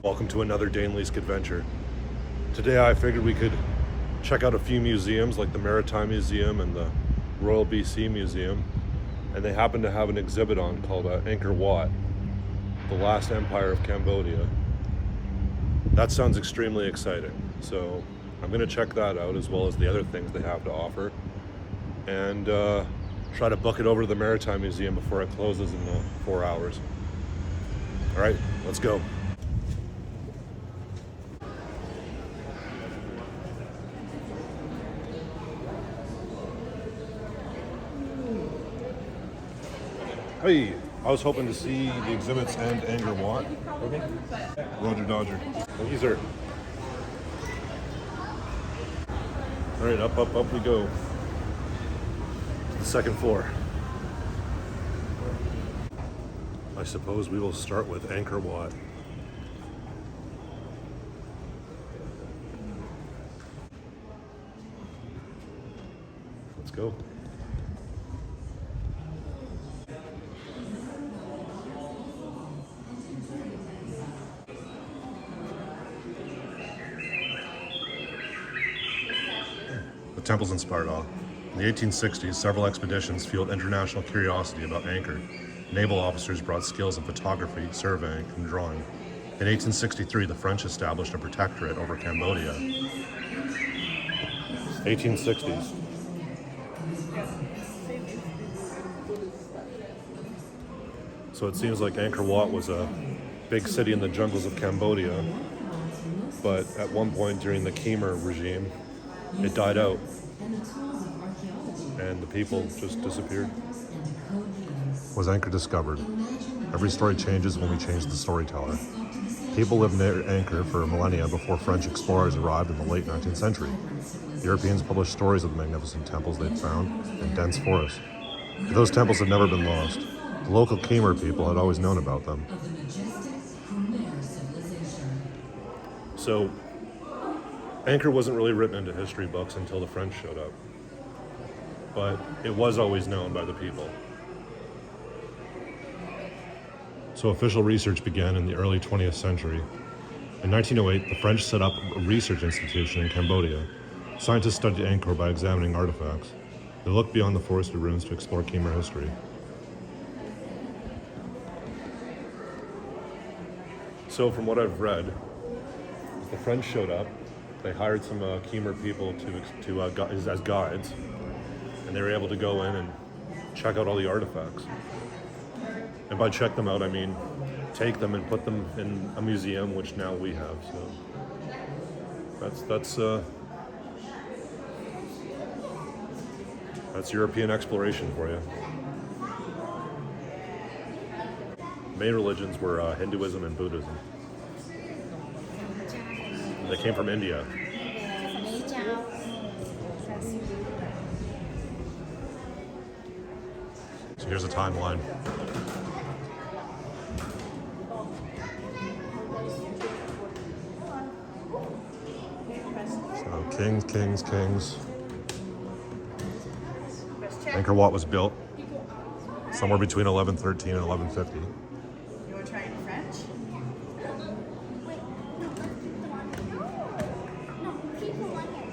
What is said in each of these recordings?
Welcome to another Daneleisk adventure. Today I figured we could check out a few museums like the Maritime Museum and the Royal BC Museum, and they happen to have an exhibit on called Angkor Wat, the last empire of Cambodia. That sounds extremely exciting, so I'm going to check that out as well as the other things they have to offer, and try to book it over to the Maritime Museum before it closes in 4 hours. All right, let's go. Hey, I was hoping to see the exhibits and Angkor Wat. Okay. Roger Dodger. Thank you, sir. All right, up we go. To the second floor. I suppose we will start with Angkor Wat. Let's go. The temple's inspired awe. In the 1860s, several expeditions fueled international curiosity about Angkor. Naval officers brought skills in photography, surveying, and drawing. In 1863, the French established a protectorate over Cambodia. 1860s. So it seems like Angkor Wat was a big city in the jungles of Cambodia, but at one point during the Khmer regime, it died out, and the people just disappeared. Was Angkor discovered? Every story changes when we change the storyteller. People lived near Angkor for millennia before French explorers arrived in the late 19th century. Europeans published stories of the magnificent temples they'd found in dense forests. But those temples had never been lost. The local Khmer people had always known about them. So, Angkor wasn't really written into history books until the French showed up, but it was always known by the people. So official research began in the early 20th century. In 1908, the French set up a research institution in Cambodia. Scientists studied Angkor by examining artifacts. They looked beyond the forested ruins to explore Khmer history. So from what I've read, the French showed up. They hired some Khmer people as guides, and they were able to go in and check out all the artifacts. And by check them out, I mean take them and put them in a museum, which now we have. So that's European exploration for you. Main religions were Hinduism and Buddhism. They came from India. So here's a timeline. So kings. Angkor Wat was built somewhere between 1113 and 1150. You want to try it in French?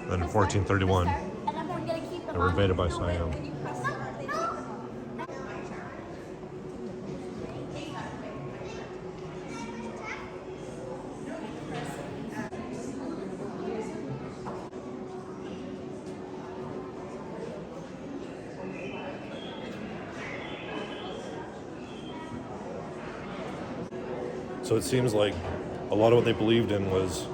Then in 1431, they were invaded by Siam. So it seems like a lot of what they believed in was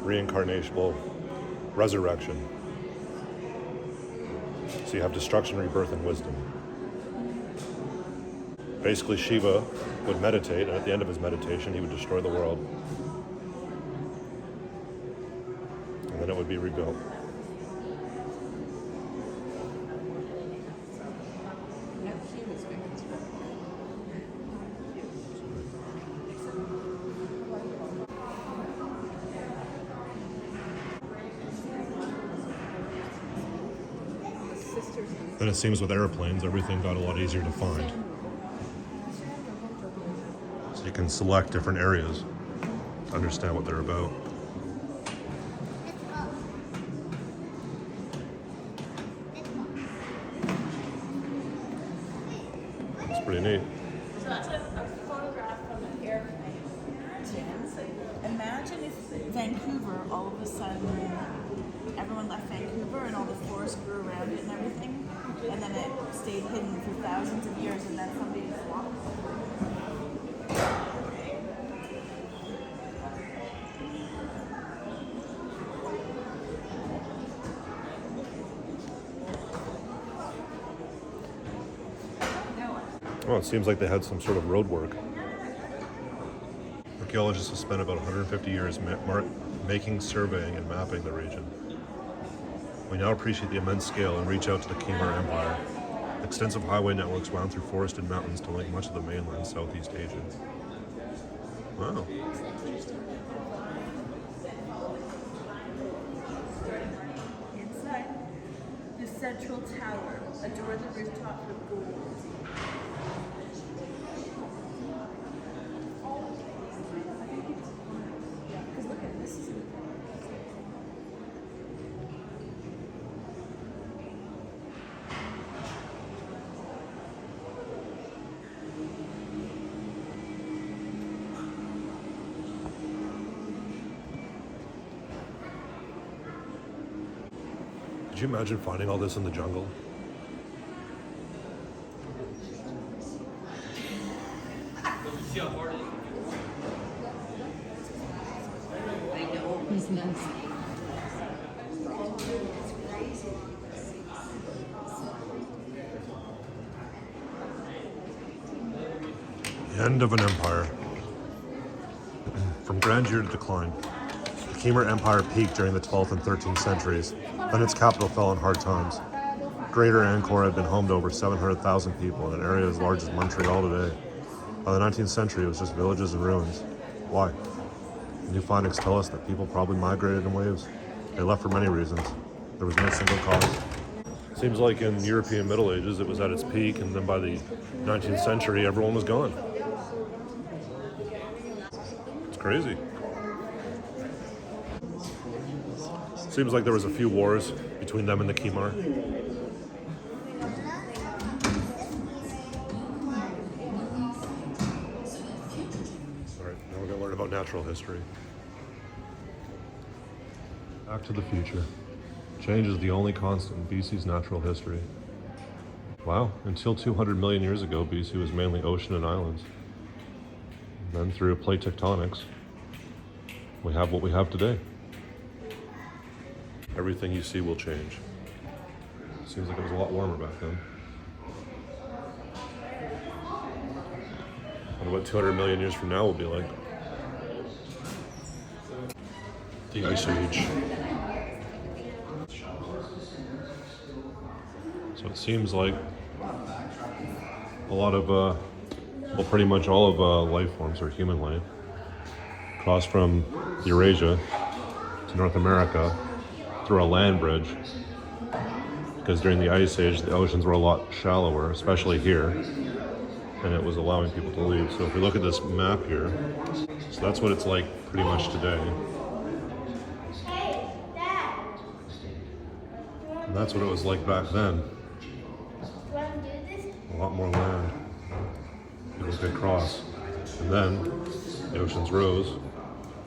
reincarnation, well, resurrection. So you have destruction, rebirth, and wisdom. Basically, Shiva would meditate, and at the end of his meditation, he would destroy the world. And then it would be rebuilt. Then it seems with airplanes, everything got a lot easier to find. So you can select different areas to understand what they're about. It's pretty neat. So that's a photograph from an airplane. Imagine if Vancouver, all of a sudden, everyone left Vancouver and all the forest grew around it and everything, and then it stayed hidden for thousands of years, and then somebody just walked. Well, it seems like they had some sort of road work. Archaeologists have spent about 150 years making, surveying, and mapping the region. We now appreciate the immense scale and reach out to the Khmer Empire. Extensive highway networks wound through forested mountains to link much of the mainland Southeast Asia. Wow. Inside the central tower, adore the rooftop with gold. Because look at this. Could you imagine finding all this in the jungle? He's nuts. The end of an empire. From grandeur to decline. The Khmer Empire peaked during the 12th and 13th centuries. Then its capital fell in hard times. Greater Angkor had been home to over 700,000 people in an area as large as Montreal today. By the 19th century, it was just villages and ruins. Why? New findings tell us that people probably migrated in waves. They left for many reasons. There was no single cause. Seems like in European Middle Ages, it was at its peak, and then by the 19th century, everyone was gone. It's crazy. Seems like there was a few wars between them and the Khmer. Now we're going to learn about natural history. Back to the future. Change is the only constant in BC's natural history. Wow, until 200 million years ago, BC was mainly ocean and islands. Then through plate tectonics, we have what we have today. Everything you see will change. Seems like it was a lot warmer back then. I wonder what 200 million years from now will be like. The Ice Age. So it seems like a lot of, well, pretty much all of life forms are human life. Crossed from Eurasia to North America through a land bridge, because during the Ice Age, the oceans were a lot shallower, especially here, and it was allowing people to leave. So if we look at this map here, so that's what it's like pretty much today. And that's what it was like back then. A lot more land. People could cross. And then the oceans rose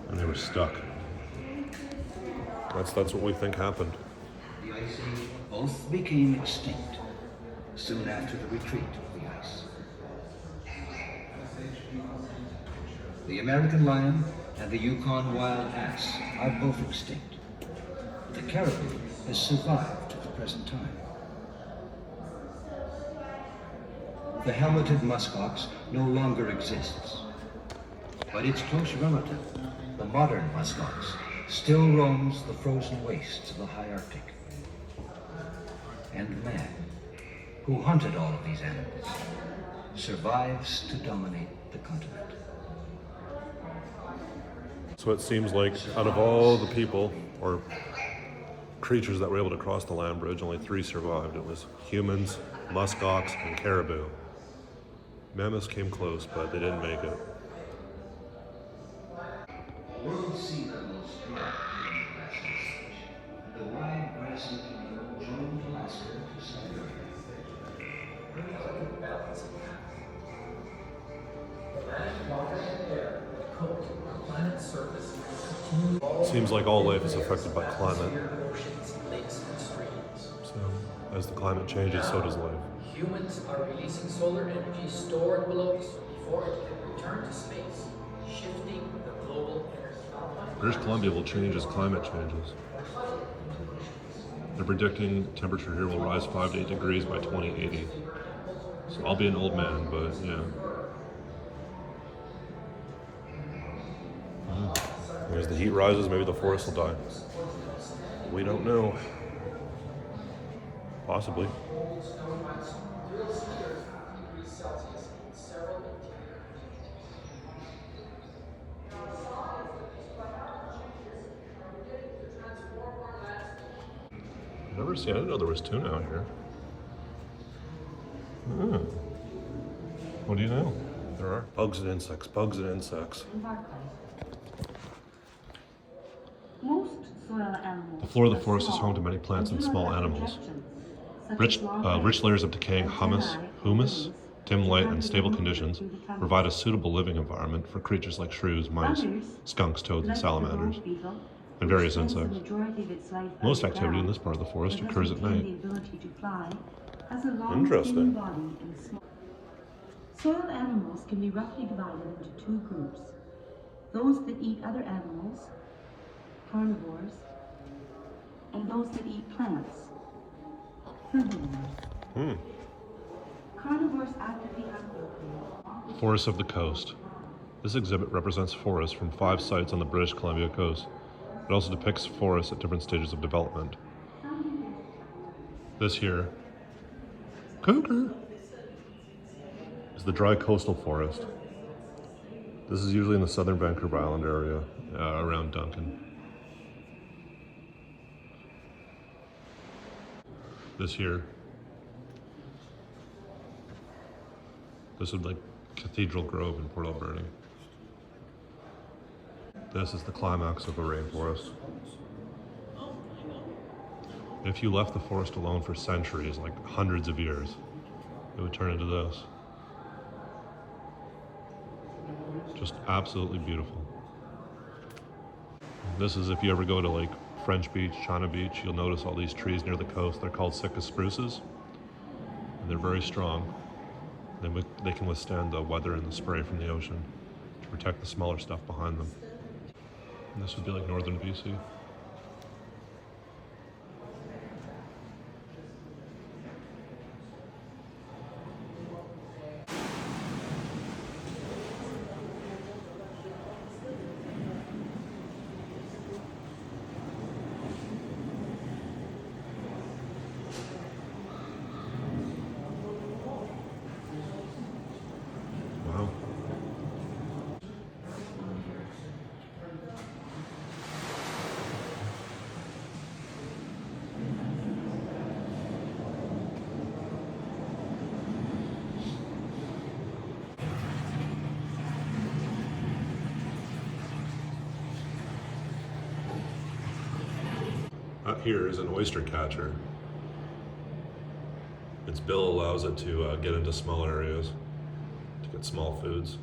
and they were stuck. That's what we think happened. The Ice Age both became extinct soon after the retreat of the ice. The American lion and the Yukon wild ass are both extinct. The caribou has survived to the present time. The helmeted muskox no longer exists, but its close relative, the modern muskox, still roams the frozen wastes of the high Arctic. And man, who hunted all of these animals, survives to dominate the continent. So it seems like out of all the people or creatures that were able to cross the land bridge, only 3 survived. It was humans, muskox, and caribou. Mammoths came close, but they didn't make it. World sea levels drop during the last ice age, and the wide grassy plain joined Alaska to Siberia. Balance of power. The land, water, and air that coat our planet's surface continue. Seems like all life is affected by climate. Oceans, lakes, and streams. So as the climate changes, so does life. Humans are releasing solar energy stored below us before it can return to space, shifting the global energy outline. British Columbia will change as climate changes. They're predicting temperature here will rise 5 to 8 degrees by 2080. So I'll be an old man, but yeah. As the heat rises, maybe the forest will die. We don't know. Possibly. Never seen. I didn't know there was tuna out here. Hmm. What do you know? There are bugs and insects. Bugs and insects. Most soil animals. The floor of the forest is home to many plants and small animals. Rich layers of decaying humus, dim light, and stable conditions provide a suitable living environment for creatures like shrews, mice, skunks, toads, and salamanders, and various insects. Most activity in this part of the forest occurs at night. Interesting. Soil animals can be roughly divided into two groups. Those that eat other animals, carnivores, and those that eat plants, herbivores. Carnivores actively hunt. Forests of the coast. This exhibit represents forests from 5 sites on the British Columbia coast. It also depicts forests at different stages of development. This here, cougar, is the dry coastal forest. This is usually in the southern Vancouver Island area, around Duncan. This here, this is like Cathedral Grove in Port Alberni. This is the climax of the rainforest. If you left the forest alone for centuries, like hundreds of years, it would turn into this. Just absolutely beautiful. This is if you ever go to like French Beach, China Beach, you'll notice all these trees near the coast. They're called Sitka spruces, and they're very strong. They can withstand the weather and the spray from the ocean to protect the smaller stuff behind them. And this would be like northern BC. Wow. Out here is an oyster catcher. Its bill allows it to get into small areas, to get small foods.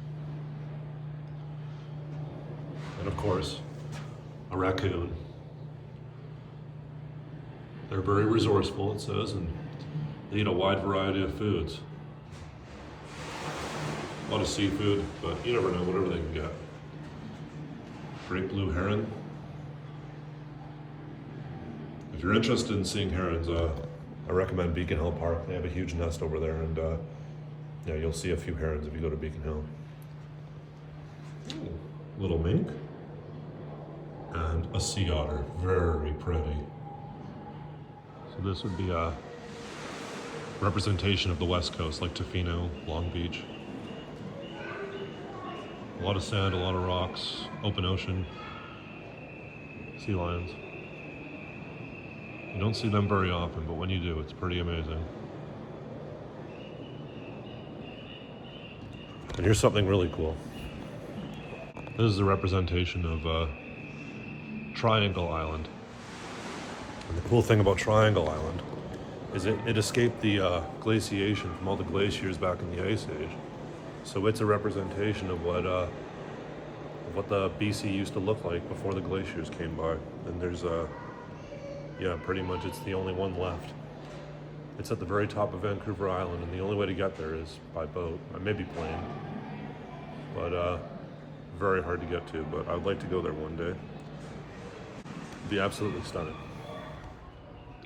And of course, a raccoon. They're very resourceful, it says, and they eat a wide variety of foods. A lot of seafood, but you never know, whatever they can get. Great blue heron. If you're interested in seeing herons, I recommend Beacon Hill Park. They have a huge nest over there, and yeah, you'll see a few herons if you go to Beacon Hill. Ooh, little mink and a sea otter, very pretty. So this would be a representation of the West Coast, like Tofino, Long Beach. A lot of sand, a lot of rocks, open ocean, sea lions. You don't see them very often, but when you do, it's pretty amazing. And here's something really cool. This is a representation of Triangle Island. And the cool thing about Triangle Island is it escaped the glaciation from all the glaciers back in the Ice Age. So it's a representation of what the BC used to look like before the glaciers came by. And there's yeah, pretty much it's the only one left. It's at the very top of Vancouver Island, and the only way to get there is by boat, maybe plane. But very hard to get to, but I'd like to go there one day. It'd be absolutely stunning.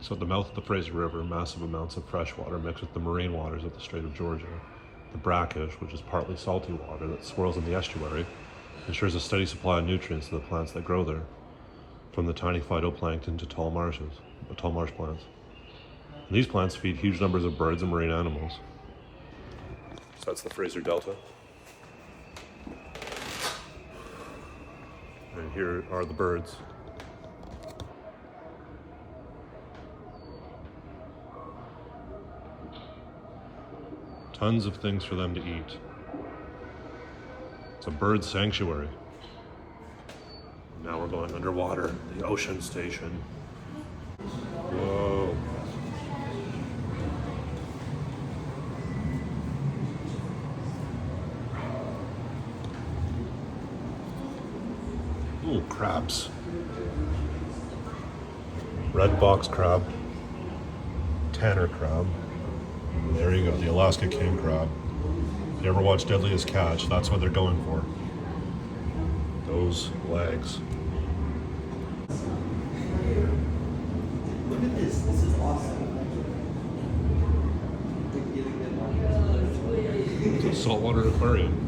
So at the mouth of the Fraser River, massive amounts of fresh water mixed with the marine waters of the Strait of Georgia. The brackish, which is partly salty water that swirls in the estuary, ensures a steady supply of nutrients to the plants that grow there, from the tiny phytoplankton to tall marsh plants. And these plants feed huge numbers of birds and marine animals. So that's the Fraser Delta. And here are the birds. Tons of things for them to eat. It's a bird sanctuary. Now we're going underwater, the ocean station. Whoa. Ooh, crabs. Red box crab. Tanner crab. There you go, the Alaska king crab. If you ever watch Deadliest Catch, that's what they're going for. Those legs. Look at this. This is awesome. It's a saltwater aquarium.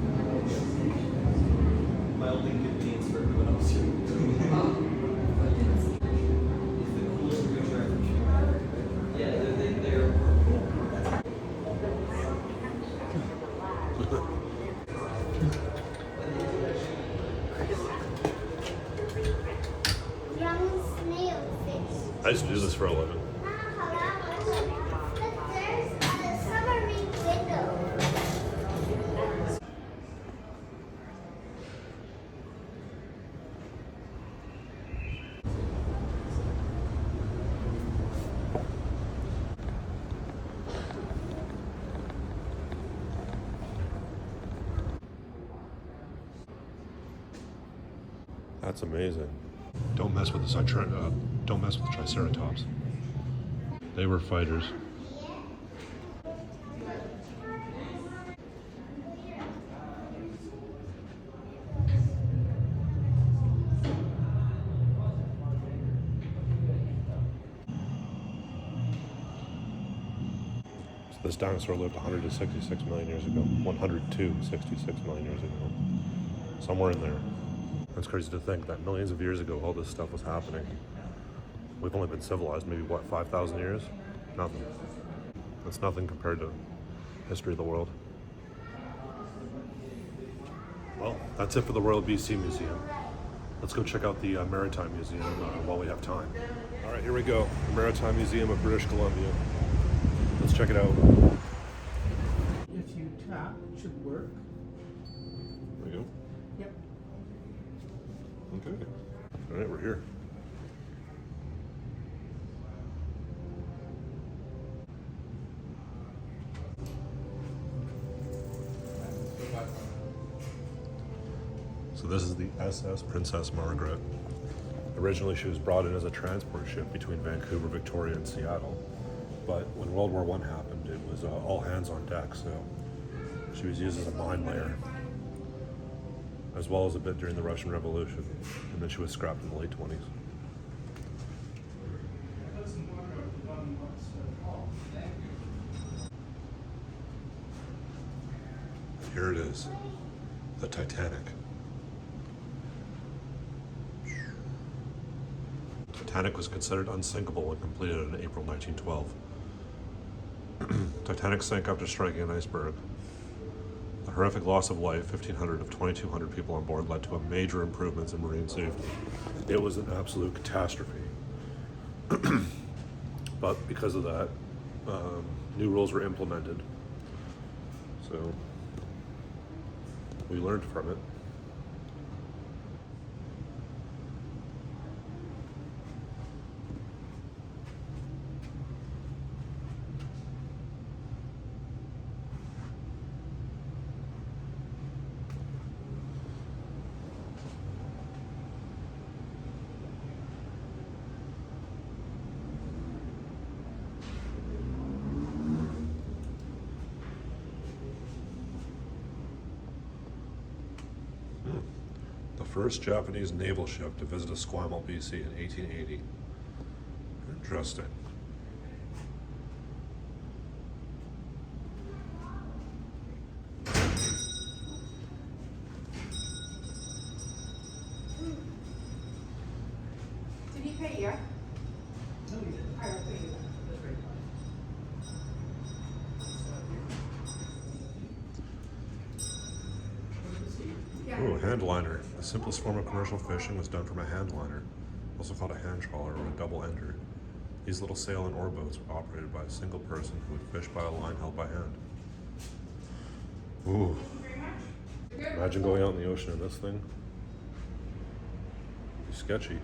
My only convenience for everyone else here. It's the coolest creature I've seen. Yeah, they're Young snail fish. I used to do this for a living. There's a submarine window. That's amazing. Don't mess with don't mess with the Triceratops. They were fighters. So this dinosaur lived 166 million years ago. 166 million years ago. Somewhere in there. It's crazy to think that millions of years ago all this stuff was happening. We've only been civilized maybe, what, 5,000 years? Nothing. That's nothing compared to history of the world. Well, that's it for the Royal BC Museum. Let's go check out the Maritime Museum while we have time. All right, here we go. The Maritime Museum of British Columbia. Let's check it out. If you tap, it should work. There we go. Yep. Okay. All right, we're here. So this is the SS Princess Margaret. Originally, she was brought in as a transport ship between Vancouver, Victoria, and Seattle. But when World War I happened, it was all hands on deck, so she was used as a mine layer, as well as a bit during the Russian Revolution, and then she was scrapped in the late 20s. Here it is, the Titanic. Titanic was considered unsinkable when completed in April 1912. Titanic sank after striking an iceberg. The horrific loss of life, 1,500 of 2,200 people on board, led to major improvements in marine safety. It was an absolute catastrophe. But because of that, new rules were implemented. So we learned from it. first Japanese naval ship to visit Esquimalt, BC in 1880. Interesting. Did he pay you? I don't pay you. Ooh, a hand liner. The simplest form of commercial fishing was done from a hand liner, also called a hand trawler or a double ender. These little sail and oar boats were operated by a single person who would fish by a line held by hand. Ooh. Imagine going out in the ocean in this thing. Be sketchy.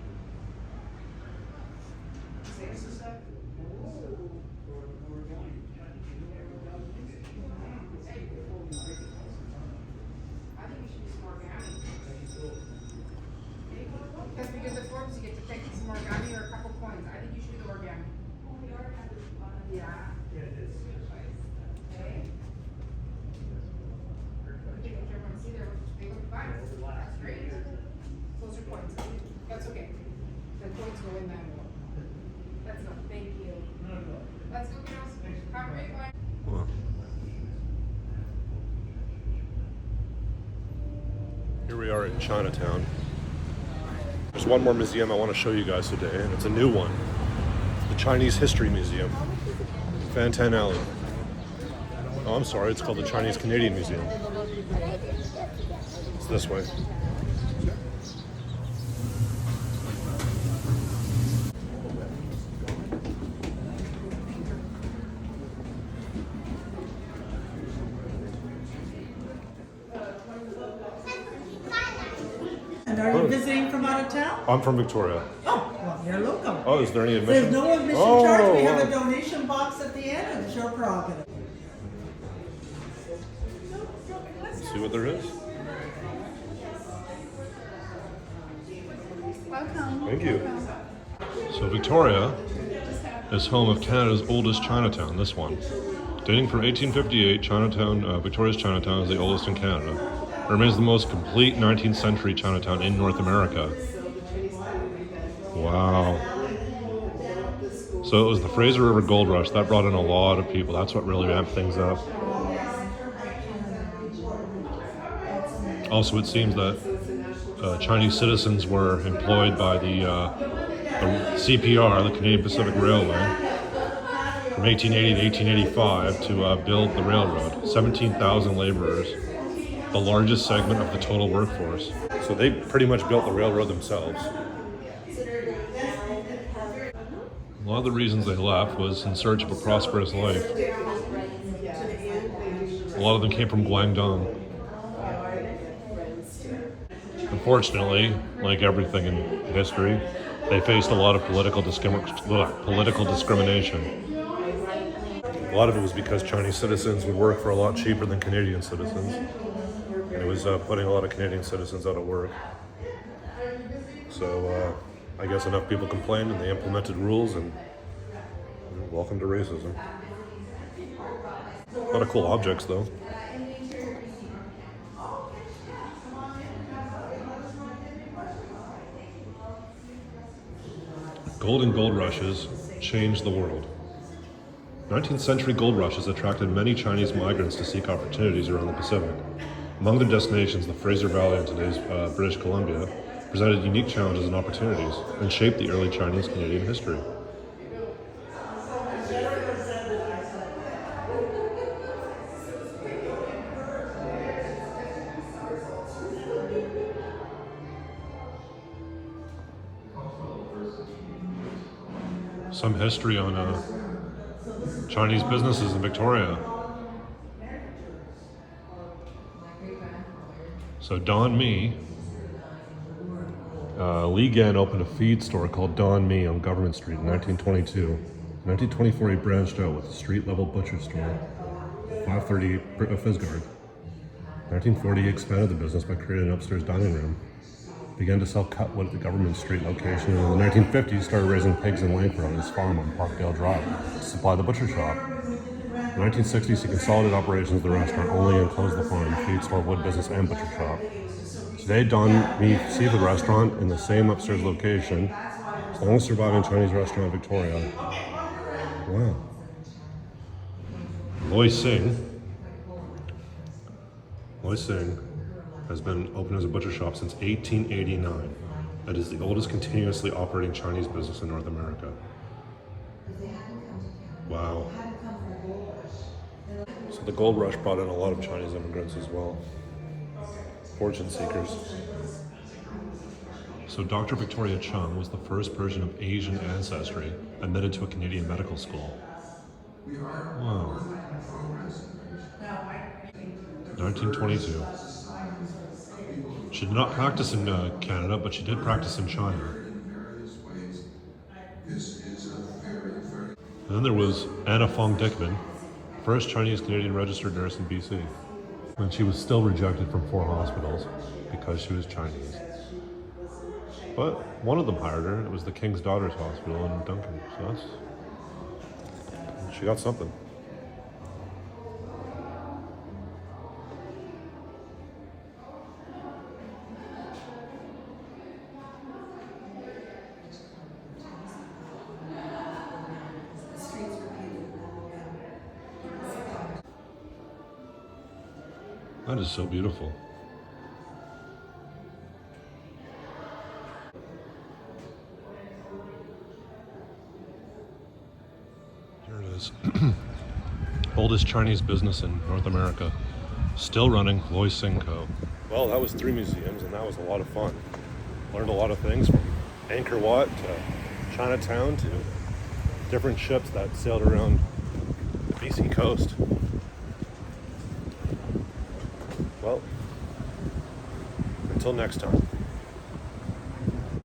Because we do the forms, you get to take some origami or a couple coins. I think you should do the origami. Yeah. Okay. Take what everyone see there, they look fine. That's great. Those are coins. That's okay. The coins go in that one. That's not, thank you. Let's go, girls. Have a great one. Huh. Here we are in Chinatown. There's one more museum I want to show you guys today, and it's a new one. It's the Chinese History Museum, Fantan Alley. Oh, I'm sorry, it's called the Chinese Canadian Museum. It's this way. And are you visiting from out of town? I'm from Victoria. Oh, well, you're local. Oh, is there any admission? There's no admission Oh, charge. We have wow. a donation box at the end, and it's your prerogative. Let's see what there is. Welcome. Thank you. So Victoria is home of Canada's oldest Chinatown, this one. Dating from 1858, Chinatown, Victoria's Chinatown is the oldest in Canada. It remains the most complete 19th century Chinatown in North America. Wow. So it was the Fraser River Gold Rush that brought in a lot of people. That's what really ramped things up. Also, it seems that Chinese citizens were employed by the CPR, the Canadian Pacific Railway, from 1880 to 1885 to build the railroad. 17,000 laborers, the largest segment of the total workforce. So they pretty much built the railroad themselves. A lot of the reasons they left was in search of a prosperous life. A lot of them came from Guangdong. Unfortunately, like everything in history, they faced a lot of political discrimination. A lot of it was because Chinese citizens would work for a lot cheaper than Canadian citizens. And it was putting a lot of Canadian citizens out of work. So I guess enough people complained and they implemented rules, and welcome to racism. A lot of cool objects though. Gold and gold rushes changed the world. 19th century gold rushes attracted many Chinese migrants to seek opportunities around the Pacific. Among their destinations, the Fraser Valley in today's British Columbia presented unique challenges and opportunities and shaped the early Chinese-Canadian history. Some history on Chinese businesses in Victoria. So Don Me, Li Gan opened a feed store called Don Me on Government Street in 1922. In 1924 he branched out with a street-level butcher store, 538 Fisgard. In 1940 he expanded the business by creating an upstairs dining room. Began to sell cutwood at the Government Street location, and in the 1950s started raising pigs in Langford on his farm on Parkdale Drive to supply the butcher shop. In the 1960s he consolidated operations of the restaurant, only and closed the farm, feed store, wood business, and butcher shop. So Today, Don Mi Seafood Restaurant in the same upstairs location. It's the longest surviving Chinese restaurant in Victoria. Wow. Loy Sing has been open as a butcher shop since 1889. It is the oldest continuously operating Chinese business in North America. Wow. So the gold rush brought in a lot of Chinese immigrants as well. Fortune seekers. So Dr. Victoria Chung was the first person of Asian ancestry admitted to a Canadian medical school. Wow. 1922. She did not practice in Canada, but she did practice in China. And then there was Anna Fong Dickman, first Chinese Canadian registered nurse in BC. And she was still rejected from 4 hospitals because she was Chinese. But one of them hired her. It was the King's Daughters Hospital in Duncan. So she got something. That is so beautiful. Here it is. Oldest Chinese business in North America. Still running, Loy Sing Co. Well, that was 3 museums, and that was a lot of fun. Learned a lot of things from Angkor Wat to Chinatown to different ships that sailed around the BC coast. Well, until next time.